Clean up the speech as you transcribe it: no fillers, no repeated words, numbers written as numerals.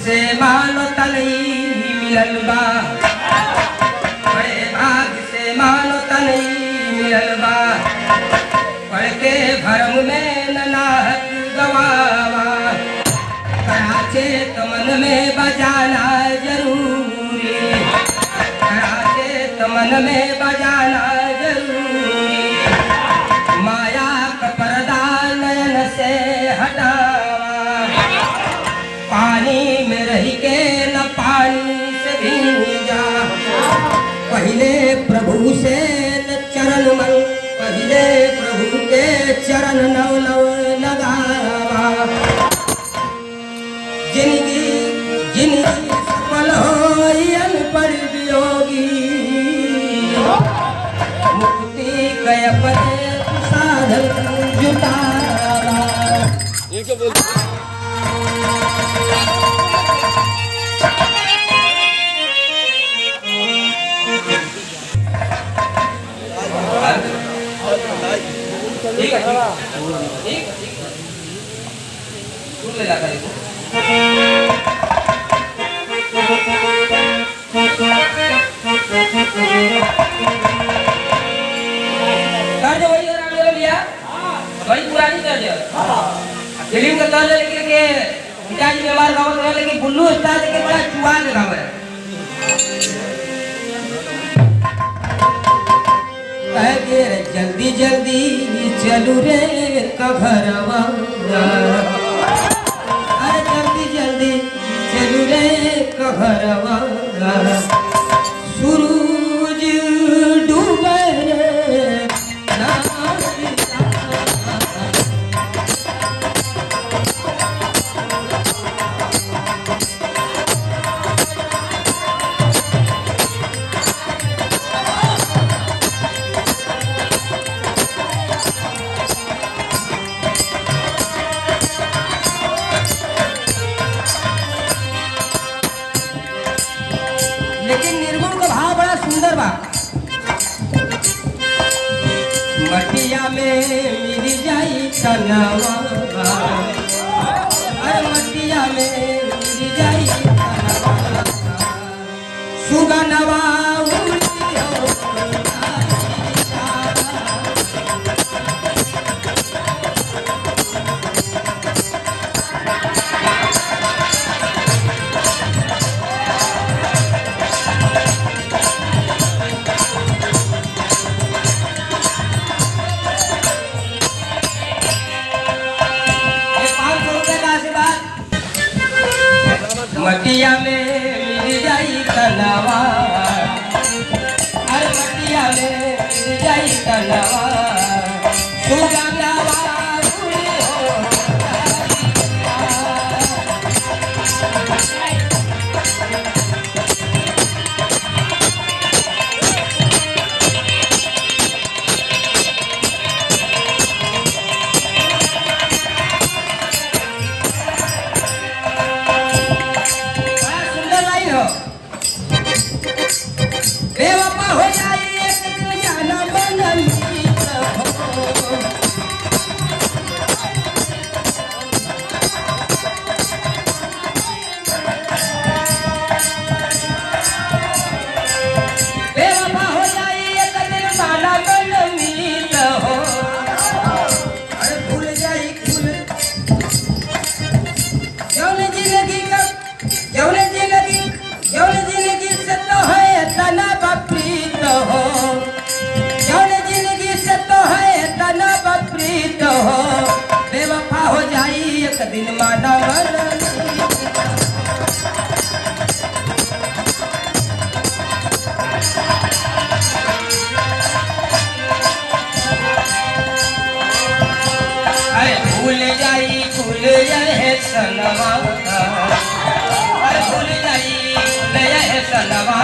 से मानो तनई मिलल बा, बड़े भाग से मानो तनई मिलल बा, पढ़ के भरम में नाहक गवावा, कराचे तो मन में बजाना जरूरी, कराचे तो मन में बजाना जरूरी, माया का पर्दा नयन से हटावा, पानी में रह के न पानी से भींजा, पहले प्रभु से न चरण मन, पहले प्रभु के चरण नव नव लगावा, जिनकी जिनकी सफल हो अनपढ़ वियोगी, मुक्ति गय परे साधन जुटावा। ये क्या बोलते ठीक है, ठीक है, सुन ले जाता है इसको। कर्ज वही हो रहा मेरा भैया, वही पुरानी कर्ज फिल्म का कर्ज लेके के पिताजी बीमार गाँव में लेके बुल्लू स्टार लेके बड़ा चुहा के गाँव है, जल्दी जल्दी चलू रे कघरवा, अरे जल्दी जल्दी चलू रे कघरवा, सूरज डूबे रे मटिया में मिल जाई तनवा, अरे मटिया में मिल जाई तनवा, सुगनवा उड़ी हो मटिया में मिल जाई तनवा, अरे मटिया में मिल जाई तनवा, सुगंधवा उड़ी हो बेवफा हो जाए एक दिन जाना बनल बेवफा हो जाए एक दिन जाना बनल मीत हो, अरे भूल जाई भूल जौन जिंदगी का जौन जिंदगी से तो है तना बप्रीत हो, जौन जिंदगी से तो है तना बप्रीत हो, बेवफा हो जाई एक दिन माना भूल जाए सनवा, भूल जाई सनवा,